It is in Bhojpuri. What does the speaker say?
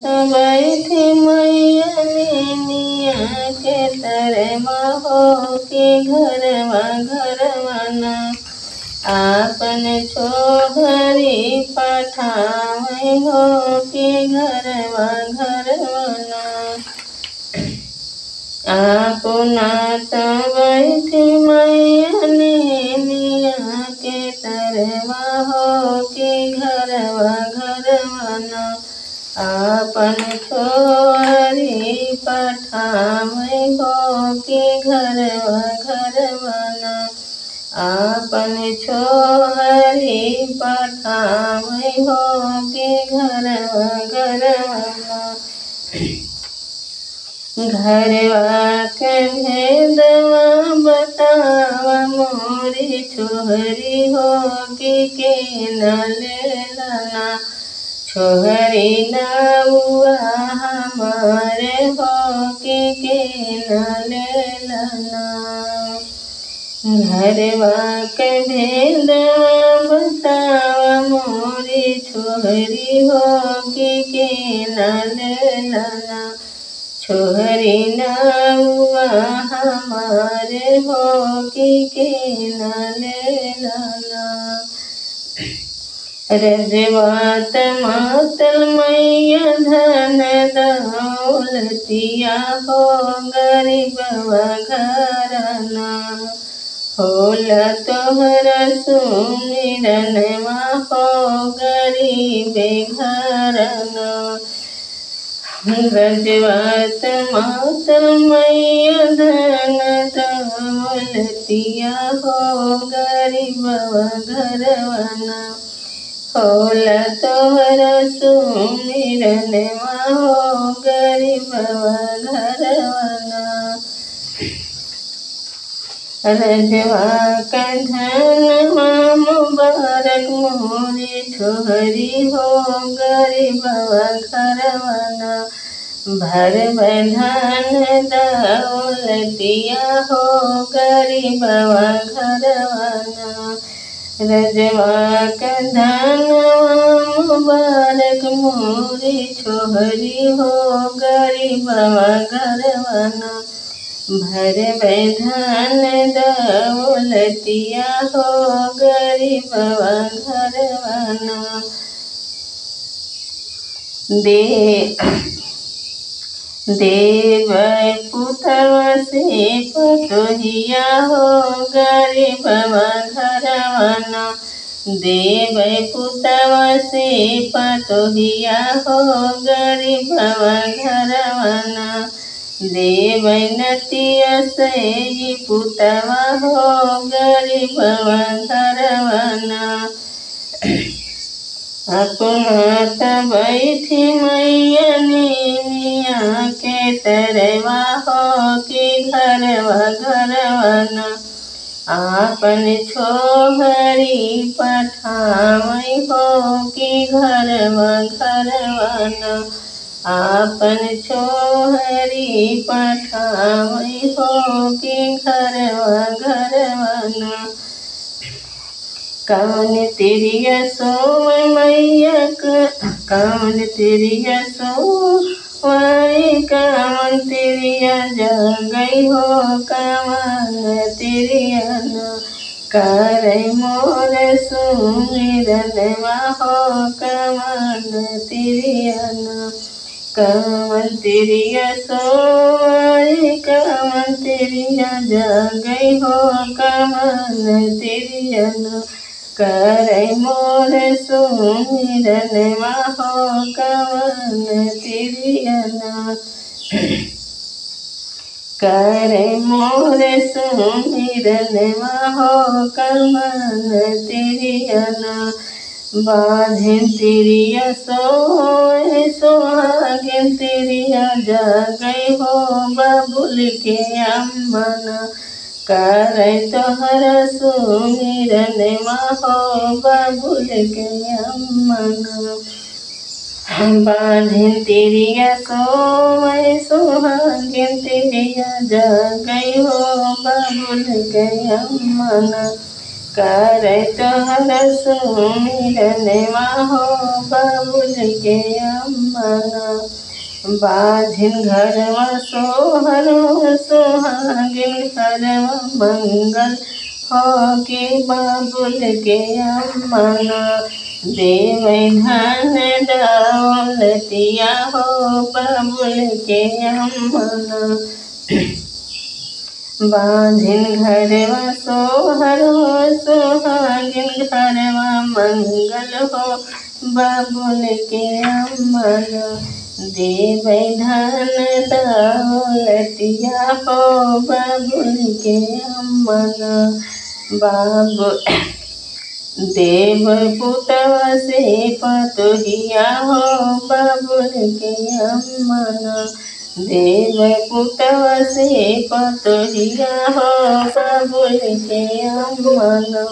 बैठी मैया निया के तरवा हो के घरवा घरवाना आपन छोहरी पठावे हो के घरवा घरवाना आपना बैठी मैया निया के तरवा हो के घरवा घरवाना आपन छोहरी पठावे हो के घरवा घरवाना आपन छोहरी पठावे हो के घरवा घरवाना घरवा के भेदवा बतावा मोरी छोहरी हो के न लेलना छोहरी नाउआ हमारे हो के न लेलना घरवा के भेदवा बतावा मोरी छोहरी हो के न लेलना छोहरी नाउआ हमारे हो के न लेलना रजवात मातल मैया धन दौलतिया हो गरीबवा घरना होला तोहरा सुमिरनवा हो गरीबे घरना रजवात मातल मैया धन दौलतिया हो गरीबवा घरवाना होला तोहरा सुमिरनवा हो गरीबवा घरवाना रजवा का धनवा मुबारक मोरी छोहरी हो गरीबवा घरवाना भर बधान दौलतिया हो गरीबवा घरवाना रजवा का धनवा मुबारक मोरी छोहरी हो गरीबवा घरवाना भर बधान दौलतिया हो गरीबवा घरवाना देव पुतवा से पतोहिया हो गरीबवा घरवाना देव पुतवा से पतोहिया हो गरीबवा घरवाना देव नतिया से पुतवा हो गरीबवा घरवाना अपना बैठी मैया निया के तरवा हो के घरवा घरवाना आपन छोहरी पठावे हो के घरवा घरवाना आपन छोहरी पठावे हो के घरवा घरवाना कौन तेरिया सो मैया कौन तेरिया सो कौन तेरिया जगई हो कौन तेरिया न कर मोर सुमिरनवा हो कौन तेरिया न कौन तेरिया सो कौन तेरिया जगई हो कौन तेरिया न कर मोर सुमिरनवा हो कौन तेरिया न कर मोर सुमिरनवा हो कौन तेरिया न बाधिन तेरिया सोहागिन तेरिया जगई हो बबुल के अम्मना कर तोहरा सुमिरनवा हो बबुल के अम्मना बाधिन तेरिया सोहागिन तेरिया जगई हो बबुल के अम्मना करे तोहर सुमिरन हो बबुल के अम्मना। बाझिन घरवा सोहर सुहागिन घरवा मंगल हो के बबुल के अम्मना। देवै धन दौलतिया हो बबुल के अम्मना। बाझिन घरवा सोहर हो सुहागिन घरवा मंगल हो बबुल के अम्मना। देवै धन दौलतिया हो बबुल के अम्मना। बाबू देव पुतवा से पतोहिया हो बबुल के अम्मना। देव पुतवा से पतोहिया हो बबुल के अम्मना।